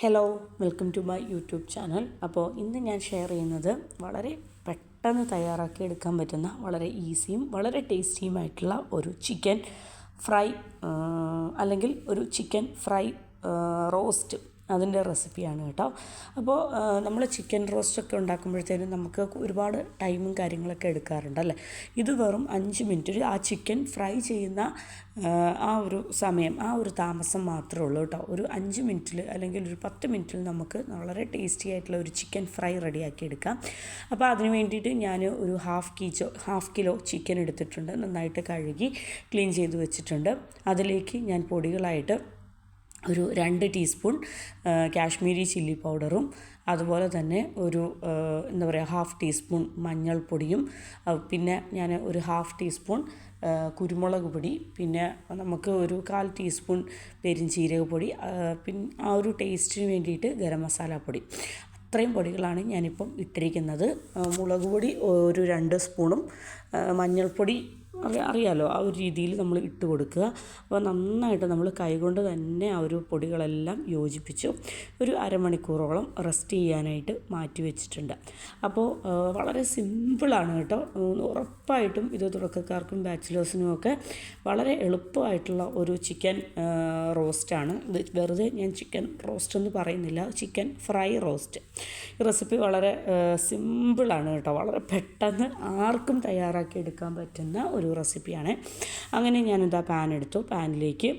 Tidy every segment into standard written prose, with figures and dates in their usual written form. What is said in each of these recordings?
Hello, welcome to my YouTube channel. അപ്പോൾ ഇന്ന് ഞാൻ ഷെയർ ചെയ്യുന്നത് വളരെ പെട്ടെന്ന് തയ്യാറാക്കി എടുക്കാൻ പറ്റുന്ന വളരെ ഈസിയും വളരെ ടേസ്റ്റിയുമായിട്ടുള്ള ഒരു ചിക്കൻ ഫ്രൈ അല്ലെങ്കിൽ ഒരു ചിക്കൻ ഫ്രൈ റോസ്റ്റ് അതിൻ്റെ റെസിപ്പിയാണ് കേട്ടോ. അപ്പോൾ നമ്മൾ ചിക്കൻ റോസ്റ്റൊക്കെ ഉണ്ടാക്കുമ്പോഴത്തേനും നമുക്ക് ഒരുപാട് ടൈമും കാര്യങ്ങളൊക്കെ എടുക്കാറുണ്ട് അല്ലേ. ഇത് വെറും 5 മിനിറ്റ് ആ ചിക്കൻ ഫ്രൈ ചെയ്യുന്ന ആ ഒരു സമയം, ആ ഒരു താമസം മാത്രമേ ഉള്ളൂ കേട്ടോ. ഒരു 5 മിനിറ്റിൽ അല്ലെങ്കിൽ ഒരു 10 മിനിറ്റിൽ നമുക്ക് വളരെ ടേസ്റ്റി ആയിട്ടുള്ള ഒരു ചിക്കൻ ഫ്രൈ റെഡിയാക്കി എടുക്കാം. അപ്പോൾ അതിന് വേണ്ടിയിട്ട് ഞാൻ ഒരു ഹാഫ് കിലോ ചിക്കൻ എടുത്തിട്ടുണ്ട്. നന്നായിട്ട് കഴുകി ക്ലീൻ ചെയ്ത് വെച്ചിട്ടുണ്ട്. അതിലേക്ക് ഞാൻ പൊടികളായിട്ട് ഒരു 2 ടീസ്പൂൺ കാശ്മീരി ചില്ലി പൗഡറും അതുപോലെ തന്നെ ഒരു ഹാഫ് ടീസ്പൂൺ മഞ്ഞൾപ്പൊടിയും പിന്നെ ഞാൻ ഒരു ഹാഫ് ടീസ്പൂൺ കുരുമുളക് പൊടി, പിന്നെ നമുക്ക് ഒരു 1/4 ടീസ്പൂൺ പെരിഞ്ചീരകപ്പൊടി, പിന്നെ ആ ഒരു ടേസ്റ്റിന് വേണ്ടിയിട്ട് ഗരം മസാലപ്പൊടി, അത്രയും പൊടികളാണ് ഞാനിപ്പം ഇട്ടിരിക്കുന്നത്. മുളക് പൊടി ഒരു 2 സ്പൂണും മഞ്ഞൾപ്പൊടി അറിയാമല്ലോ, ആ ഒരു രീതിയിൽ നമ്മൾ ഇട്ട് കൊടുക്കുക. അപ്പോൾ നന്നായിട്ട് നമ്മൾ കൈകൊണ്ട് തന്നെ ആ ഒരു പൊടികളെല്ലാം യോജിപ്പിച്ച് ഒരു അരമണിക്കൂറോളം റെസ്റ്റ് ചെയ്യാനായിട്ട് മാറ്റി വെച്ചിട്ടുണ്ട്. അപ്പോൾ വളരെ സിമ്പിളാണ് കേട്ടോ. ഉറപ്പായിട്ടും ഇത് തുടക്കക്കാർക്കും ബാച്ചിലേഴ്സിനും ഒക്കെ വളരെ എളുപ്പമായിട്ടുള്ള ഒരു ചിക്കൻ റോസ്റ്റാണ് ഇത്. വെറുതെ ഞാൻ ചിക്കൻ റോസ്റ്റ് എന്ന് പറയുന്നില്ല, ചിക്കൻ ഫ്രൈ റോസ്റ്റ്. ഈ റെസിപ്പി വളരെ സിമ്പിളാണ് കേട്ടോ. വളരെ പെട്ടെന്ന് ആർക്കും തയ്യാറാക്കി എടുക്കാൻ പറ്റുന്ന ഒരു റെസിപ്പിയാണ്. അങ്ങനെ ഞാനിതാ പാൻ എടുത്തു. പാനിലേക്ക്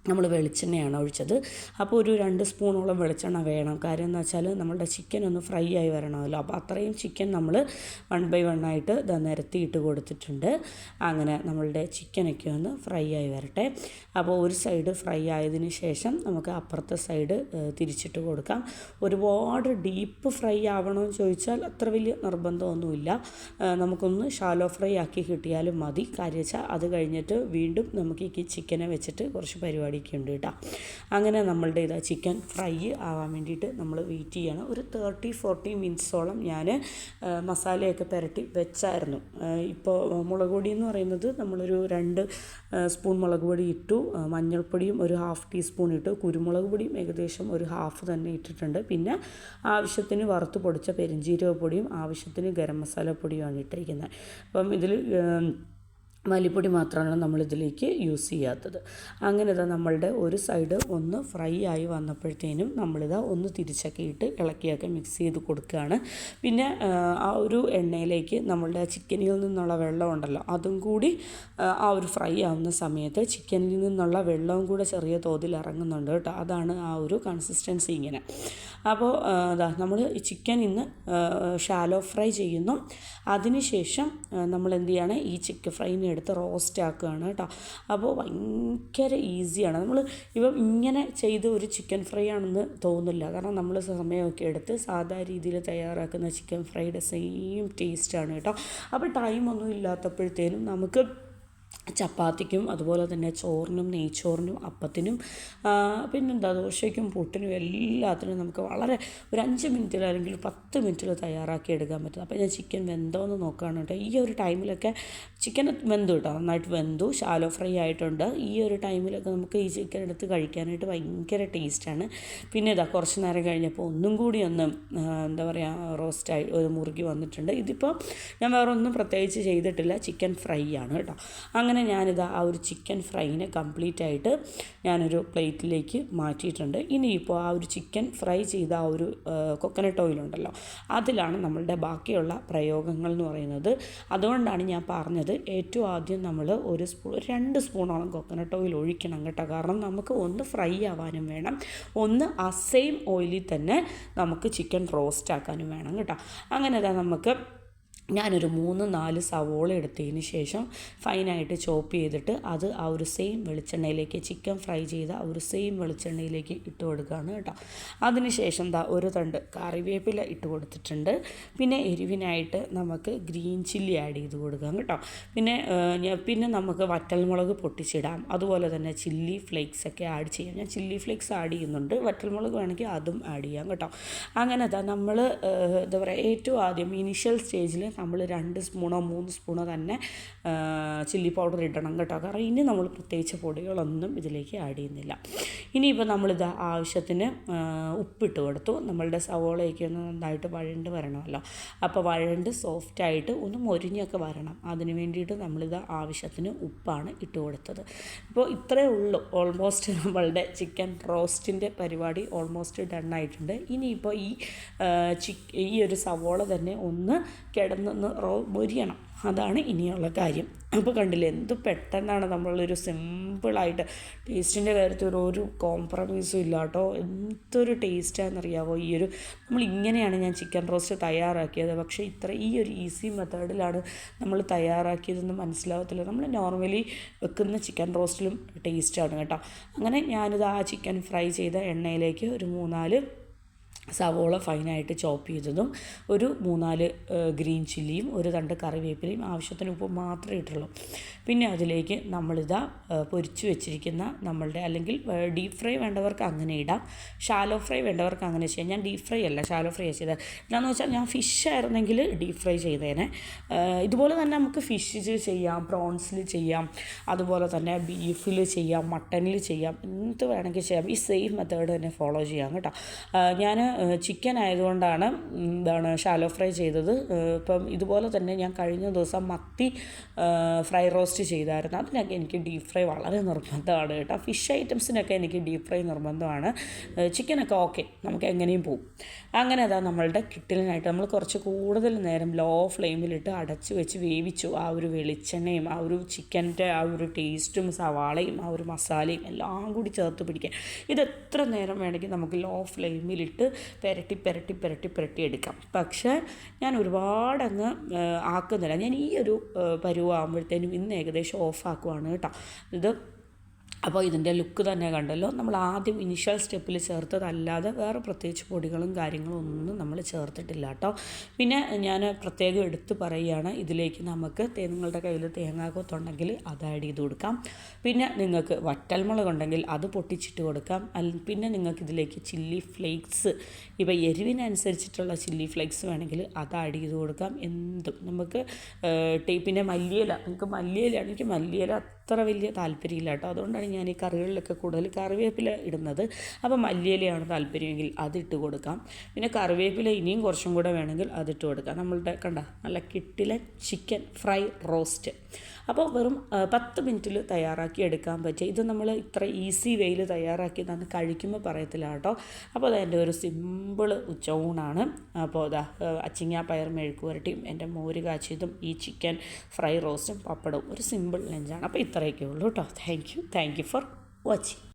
നമ്മൾ വെളിച്ചെണ്ണയാണ് ഒഴിച്ചത്. അപ്പോൾ ഒരു 2 സ്പൂണോളം വെളിച്ചെണ്ണ വേണം. കാര്യം എന്ന് വെച്ചാൽ നമ്മളുടെ ചിക്കൻ ഒന്ന് ഫ്രൈ ആയി വരണമല്ലോ. അപ്പോൾ അത്രയും ചിക്കൻ നമ്മൾ 1 ബൈ 1 ആയിട്ട് നിരത്തിയിട്ട് കൊടുത്തിട്ടുണ്ട്. അങ്ങനെ നമ്മളുടെ ചിക്കനൊക്കെ ഒന്ന് ഫ്രൈ ആയി വരട്ടെ. അപ്പോൾ ഒരു സൈഡ് ഫ്രൈ ആയതിന് ശേഷം നമുക്ക് അപ്പുറത്തെ സൈഡ് തിരിച്ചിട്ട് കൊടുക്കാം. ഒരുപാട് ഡീപ്പ് ഫ്രൈ ആവണമെന്ന് ചോദിച്ചാൽ അത്ര വലിയ നിർബന്ധമൊന്നുമില്ല. നമുക്കൊന്ന് ഷാലോ ഫ്രൈ ആക്കി കിട്ടിയാലും മതി. കാര്യം വെച്ചാൽ അത് കഴിഞ്ഞിട്ട് വീണ്ടും നമുക്ക് ഈ ചിക്കനെ വെച്ചിട്ട് കുറച്ച് പരിപാടിയൊക്കെ ഉണ്ട് കേട്ടോ. അങ്ങനെ നമ്മളുടെ ചിക്കൻ ഫ്രൈ ആവാൻ വേണ്ടിയിട്ട് നമ്മൾ വെയിറ്റ് ചെയ്യണം. ഒരു 30-40 മിനിറ്റ്സോളം ഞാൻ മസാലയൊക്കെ പുരട്ടി വെച്ചായിരുന്നു. ഇപ്പോൾ മുളക് പൊടി എന്ന് പറയുന്നത് നമ്മളൊരു 2 സ്പൂൺ മുളക് പൊടി ഇട്ടു, മഞ്ഞൾപ്പൊടിയും ഒരു ഹാഫ് ടീസ്പൂൺ ഇട്ടു, കുരുമുളക് പൊടിയും ഏകദേശം ഒരു ഹാഫ് തന്നെ ഇട്ടിട്ടുണ്ട്. പിന്നെ ആവശ്യത്തിന് വറുത്ത് പൊടിച്ച പെരിഞ്ചീരകപ്പൊടിയും ആവശ്യത്തിന് ഗരം മസാലപ്പൊടിയുമാണ് ഇട്ടിരിക്കുന്നത്. അപ്പം ഇതിൽ മല്ലിപ്പൊടി മാത്രമാണ് നമ്മളിതിലേക്ക് യൂസ് ചെയ്യാത്തത്. അങ്ങനെ നമ്മളുടെ ഒരു സൈഡ് ഒന്ന് ഫ്രൈ ആയി വന്നപ്പോഴത്തേനും നമ്മളിതാ ഒന്ന് തിരിച്ചൊക്കെ ഇട്ട് ഇളക്കിയൊക്കെ മിക്സ് ചെയ്ത് കൊടുക്കുകയാണ്. പിന്നെ ആ ഒരു എണ്ണയിലേക്ക് നമ്മളുടെ ചിക്കനിൽ നിന്നുള്ള വെള്ളം ഉണ്ടല്ലോ, അതും കൂടി ആ ഒരു ഫ്രൈ ആവുന്ന സമയത്ത് ചിക്കനിൽ നിന്നുള്ള വെള്ളവും കൂടെ ചെറിയ തോതിൽ ഇറങ്ങുന്നുണ്ട് കേട്ടോ. അതാണ് ആ ഒരു കൺസിസ്റ്റൻസി ഇങ്ങനെ. അപ്പോൾ നമ്മൾ ചിക്കൻ ഇന്ന് ഷാലോ ഫ്രൈ ചെയ്യുന്നു. അതിനുശേഷം നമ്മൾ എന്ത് ചെയ്യാണ്, ഈ ചിക്കൻ ഫ്രൈനെ എടുത്ത് റോസ്റ്റ് ആക്കുകയാണ് കേട്ടോ. അപ്പോൾ ഭയങ്കര ഈസിയാണ്. നമ്മൾ ഇപ്പം ഇങ്ങനെ ചെയ്ത് ഒരു ചിക്കൻ ഫ്രൈ ആണെന്ന് തോന്നില്ല. കാരണം നമ്മൾ സമയമൊക്കെ എടുത്ത് സാധാ രീതിയിൽ തയ്യാറാക്കുന്ന ചിക്കൻ ഫ്രൈയുടെ സെയിം ടേസ്റ്റാണ് കേട്ടോ. അപ്പോൾ ടൈമൊന്നും ഇല്ലാത്തപ്പോഴത്തേനും നമുക്ക് ചപ്പാത്തിക്കും അതുപോലെ തന്നെ ചോറിനും നെയ്ച്ചോറിനും അപ്പത്തിനും പിന്നെന്താ ദോശയ്ക്കും പുട്ടിനും എല്ലാത്തിനും നമുക്ക് വളരെ ഒരു 5 മിനിറ്റിൽ അല്ലെങ്കിൽ 10 മിനിറ്റിൽ തയ്യാറാക്കി എടുക്കാൻ പറ്റും. അപ്പോൾ ഞാൻ ചിക്കൻ വെന്തോന്ന് നോക്കുകയാണ് കേട്ടോ. ഈ ഒരു ടൈമിലൊക്കെ ചിക്കൻ വെന്തു കേട്ടോ, നന്നായിട്ട് വെന്തു, ഷാലോ ഫ്രൈ ആയിട്ടുണ്ട്. ഈ ഒരു ടൈമിലൊക്കെ നമുക്ക് ഈ ചിക്കൻ എടുത്ത് കഴിക്കാനായിട്ട് ഭയങ്കര ടേസ്റ്റാണ്. പിന്നെ കുറച്ച് നേരം കഴിഞ്ഞപ്പോൾ ഒന്നും കൂടി ഒന്ന് റോസ്റ്റായി ഒരു മുറുകി വന്നിട്ടുണ്ട്. ഇതിപ്പോൾ ഞാൻ വേറെ ഒന്നും പ്രത്യേകിച്ച് ചെയ്തിട്ടില്ല, ചിക്കൻ ഫ്രൈ ആണ് കേട്ടോ. അങ്ങനെ ഞാനിതാ ആ ഒരു ചിക്കൻ ഫ്രൈനെ കംപ്ലീറ്റ് ആയിട്ട് ഞാനൊരു പ്ലേറ്റിലേക്ക് മാറ്റിയിട്ടുണ്ട്. ഇനിയിപ്പോൾ ആ ഒരു ചിക്കൻ ഫ്രൈ ചെയ്ത ആ ഒരു കൊക്കനട്ട് ഓയിലുണ്ടല്ലോ, അതിലാണ് നമ്മളുടെ ബാക്കിയുള്ള പ്രയോഗങ്ങൾ എന്ന് പറയുന്നത്. അതുകൊണ്ടാണ് ഞാൻ പറഞ്ഞത് ഏറ്റവും ആദ്യം നമ്മൾ 2 സ്പൂണോളം കൊക്കനട്ട് ഓയിൽ ഒഴിക്കണം കേട്ടോ. കാരണം നമുക്ക് ഒന്ന് ഫ്രൈ ആവാനും വേണം, ഒന്ന് ആ സെയിം ഓയിലിൽ തന്നെ നമുക്ക് ചിക്കൻ റോസ്റ്റ് ആക്കാനും വേണം കേട്ടോ. അങ്ങനെ നമുക്ക് ഞാനൊരു 3-4 സവോള എടുത്തതിന് ശേഷം ഫൈനായിട്ട് ചോപ്പ് ചെയ്തിട്ട് അത് ആ ഒരു സെയിം വെളിച്ചെണ്ണയിലേക്ക്, ചിക്കൻ ഫ്രൈ ചെയ്ത ആ ഒരു സെയിം വെളിച്ചെണ്ണയിലേക്ക് ഇട്ട് കൊടുക്കുകയാണ് കേട്ടോ. അതിന് ശേഷം ഒരു തണ്ട് കറിവേപ്പില ഇട്ട് കൊടുത്തിട്ടുണ്ട്. പിന്നെ എരിവിനായിട്ട് നമുക്ക് ഗ്രീൻ ചില്ലി ആഡ് ചെയ്ത് കൊടുക്കാം കേട്ടോ. പിന്നെ നമുക്ക് വറ്റൽമുളക് പൊട്ടിച്ചിടാം. അതുപോലെ തന്നെ ചില്ലി ഫ്ലേക്സ് ഒക്കെ ആഡ് ചെയ്യാം. ഞാൻ ചില്ലി ഫ്ലേക്സ് ആഡ് ചെയ്യുന്നുണ്ട്, വറ്റൽമുളക് വേണമെങ്കിൽ അതും ആഡ് ചെയ്യാം കേട്ടോ. അങ്ങനെ നമ്മൾ ഏറ്റവും ആദ്യം ഇനീഷ്യൽ സ്റ്റേജിൽ നമ്മൾ 2 സ്പൂണോ 3 സ്പൂണോ തന്നെ ചില്ലി പൗഡർ ഇടണം കേട്ടോ. കാരണം ഇനി നമ്മൾ പ്രത്യേകിച്ച് പൊടികളൊന്നും ഇതിലേക്ക് ആഡ് ചെയ്യുന്നില്ല. ഇനിയിപ്പോൾ നമ്മളിത് ആവശ്യത്തിന് ഉപ്പിട്ട് കൊടുത്തു. നമ്മളുടെ സവോളയൊക്കെ ഒന്ന് നന്നായിട്ട് വഴണ്ട് വരണമല്ലോ. അപ്പോൾ വഴണ്ട് സോഫ്റ്റായിട്ട് ഒന്ന് മൊരിഞ്ഞൊക്കെ വരണം. അതിന് വേണ്ടിയിട്ട് നമ്മളിത് ആവശ്യത്തിന് ഉപ്പാണ് ഇട്ട് കൊടുത്തത്. ഇപ്പോൾ ഇത്രയേ ഉള്ളൂ. ഓൾമോസ്റ്റ് നമ്മളുടെ ചിക്കൻ റോസ്റ്റിൻ്റെ പരിപാടി ഓൾമോസ്റ്റ് ഡൺ ആയിട്ടുണ്ട്. ഇനിയിപ്പോൾ ഈ ഒരു സവോള തന്നെ ഒന്ന് കിടന്നൊന്ന് മൊരിയണം. അതാണ് ഇനിയുള്ള കാര്യം. അപ്പോൾ കണ്ടില്ലേ എന്ത് പെട്ടെന്നാണ് നമ്മളൊരു സിമ്പിളായിട്ട് ടേസ്റ്റിൻ്റെ കാര്യത്തിൽ ഒരു കോംപ്രമൈസും ഇല്ല കേട്ടോ. എന്തൊരു ടേസ്റ്റാണെന്നറിയാമോ നമ്മളിങ്ങനെയാണ് ഞാൻ ചിക്കൻ റോസ്റ്റ് തയ്യാറാക്കിയത്. പക്ഷേ ഈ ഒരു ഈസി മെത്തേഡിലാണ് നമ്മൾ തയ്യാറാക്കിയതെന്ന് മനസ്സിലാവത്തില്ല. നമ്മൾ നോർമലി വെക്കുന്ന ചിക്കൻ റോസ്റ്റിലും ടേസ്റ്റാണ് കേട്ടോ. അങ്ങനെ ഞാനിത് ആ ചിക്കൻ ഫ്രൈ ചെയ്ത എണ്ണയിലേക്ക് ഒരു 3-4 സവോള ഫൈനായിട്ട് ചോപ്പ് ചെയ്തതും ഒരു 3-4 ഗ്രീൻ ചില്ലിയും ഒരു 2 കറിവേപ്പിലയും ആവശ്യത്തിന് ഉപ്പ് മാത്രമേ ഇട്ടുള്ളൂ. പിന്നെ അതിലേക്ക് നമ്മളിതാ പൊരിച്ചു വെച്ചിരിക്കുന്ന നമ്മളുടെ, അല്ലെങ്കിൽ ഡീപ്പ് ഫ്രൈ വേണ്ടവർക്ക് അങ്ങനെ ഇടാം, ഷാലോ ഫ്രൈ വേണ്ടവർക്ക് അങ്ങനെ ചെയ്യാം. ഞാൻ ഡീപ്പ് ഫ്രൈ അല്ല ഷാലോ ഫ്രൈ ചെയ്തത്. എന്താണെന്ന് വെച്ചാൽ ഞാൻ ഫിഷ് ആയിരുന്നെങ്കിൽ ഡീപ്പ് ഫ്രൈ ചെയ്തേനെ. ഇതുപോലെ തന്നെ നമുക്ക് ഫിഷ് ചെയ്യാം, പ്രോൺസിൽ ചെയ്യാം, അതുപോലെ തന്നെ ബീഫിൽ ചെയ്യാം, മട്ടനിൽ ചെയ്യാം, എന്ത് വേണമെങ്കിൽ ചെയ്യാം. ഈ സെയിം മെത്തേഡ് തന്നെ ഫോളോ ചെയ്യാം കേട്ടോ. ഞാൻ ചിക്കൻ ആയതുകൊണ്ടാണ് ഷാലോ ഫ്രൈ ചെയ്തത്. ഇപ്പം ഇതുപോലെ തന്നെ ഞാൻ കഴിഞ്ഞ ദിവസം മത്തി ഫ്രൈ റോസ്റ്റ് ചെയ്തായിരുന്നു. അതിനൊക്കെ എനിക്ക് ഡീപ്പ് ഫ്രൈ വളരെ നിർബന്ധമാണ് കേട്ടോ. ഫിഷ് ഐറ്റംസിനൊക്കെ എനിക്ക് ഡീപ്പ് ഫ്രൈ നിർബന്ധമാണ്. ചിക്കനൊക്കെ ഓക്കെ, നമുക്ക് എങ്ങനെയും പോവും. അങ്ങനെ അതാ നമ്മളുടെ കിട്ടലിനായിട്ട് നമ്മൾ കുറച്ച് കൂടുതൽ നേരം ലോ ഫ്ലെയിമിലിട്ട് അടച്ച് വെച്ച് വേവിച്ചു. ആ ഒരു വെളിച്ചെണ്ണയും ആ ഒരു ചിക്കൻ്റെ ആ ഒരു ടേസ്റ്റും സവാളയും ആ ഒരു മസാലയും എല്ലാം കൂടി ചേർത്ത് പിടിക്കാൻ ഇത് എത്ര നേരം വേണമെങ്കിൽ നമുക്ക് ലോ ഫ്ലെയിമിലിട്ട് പുരട്ടി എടുക്കാം. പക്ഷേ ഞാൻ ഒരുപാടങ്ങ് ആക്കുന്നില്ല. ഞാൻ ഈ ഒരു പരുവാകുമ്പോഴത്തേനും ഇന്ന് ഏകദേശം ഓഫാക്കുവാണ് കേട്ടോ. അപ്പോൾ ഇതിൻ്റെ ലുക്ക് തന്നെ കണ്ടല്ലോ. നമ്മൾ ആദ്യം ഇനിഷ്യൽ സ്റ്റെപ്പിൽ ചേർത്തതല്ലാതെ വേറെ പ്രത്യേകിച്ച് പൊടികളും കാര്യങ്ങളും ഒന്നും നമ്മൾ ചേർത്തിട്ടില്ല കേട്ടോ. പിന്നെ ഞാൻ പ്രത്യേകം എടുത്ത് പറയുകയാണ്, ഇതിലേക്ക് നമുക്ക് നിങ്ങളുടെ കയ്യിൽ തേങ്ങാക്കൊത്തുണ്ടെങ്കിൽ അത് ആഡ് ചെയ്ത് കൊടുക്കാം. പിന്നെ നിങ്ങൾക്ക് വറ്റൽമുളക് ഉണ്ടെങ്കിൽ അത് പൊട്ടിച്ചിട്ട് കൊടുക്കാം. പിന്നെ നിങ്ങൾക്ക് ഇതിലേക്ക് ചില്ലി ഫ്ലേക്സ്, ഇപ്പോൾ എരിവിനനുസരിച്ചിട്ടുള്ള ചില്ലി ഫ്ലേക്സ് വേണമെങ്കിൽ അത് ആഡ് ചെയ്ത് കൊടുക്കാം. എന്തും നമുക്ക്. പിന്നെ മല്ലിയില, നിങ്ങൾക്ക് മല്ലിയിലാണ്. എനിക്ക് മല്ലിയില അത്ര വലിയ താല്പര്യമില്ല കേട്ടോ. അതുകൊണ്ടാണ് ഞാൻ ഈ കറികളിലൊക്കെ കൂടുതൽ കറിവേപ്പില ഇടുന്നത്. അപ്പോൾ മല്ലിയിലയാണ് താല്പര്യമെങ്കിൽ അതിട്ട് കൊടുക്കാം. പിന്നെ കറിവേപ്പില ഇനിയും കുറച്ചും കൂടെ വേണമെങ്കിൽ അതിട്ട് കൊടുക്കാം. നമ്മളുടെ നല്ല കിട്ടിലൻ ചിക്കൻ ഫ്രൈ റോസ്റ്റ്. അപ്പോൾ വെറും 10 മിനിറ്റിൽ തയ്യാറാക്കി എടുക്കാൻ പറ്റുക. ഇത് നമ്മൾ ഇത്ര ഈസി വേയിൽ തയ്യാറാക്കിയതാണ് കഴിക്കുമ്പോൾ പറയത്തില്ല കേട്ടോ. അപ്പോൾ അതെൻ്റെ ഒരു സിമ്പിൾ ഉച്ചയൂണാണ്. അപ്പോൾ അച്ചിങ്ങ പയർ മെഴുക്ക് പുരട്ടിയും എൻ്റെ മോര് കാച്ചിയതും ഈ ചിക്കൻ ഫ്രൈ റോസ്റ്റും പപ്പടവും ഒരു സിമ്പിൾ ലഞ്ചാണ്. അപ്പോൾ ഇത്രയൊക്കെ ഉള്ളൂ കേട്ടോ. Thank you for watching.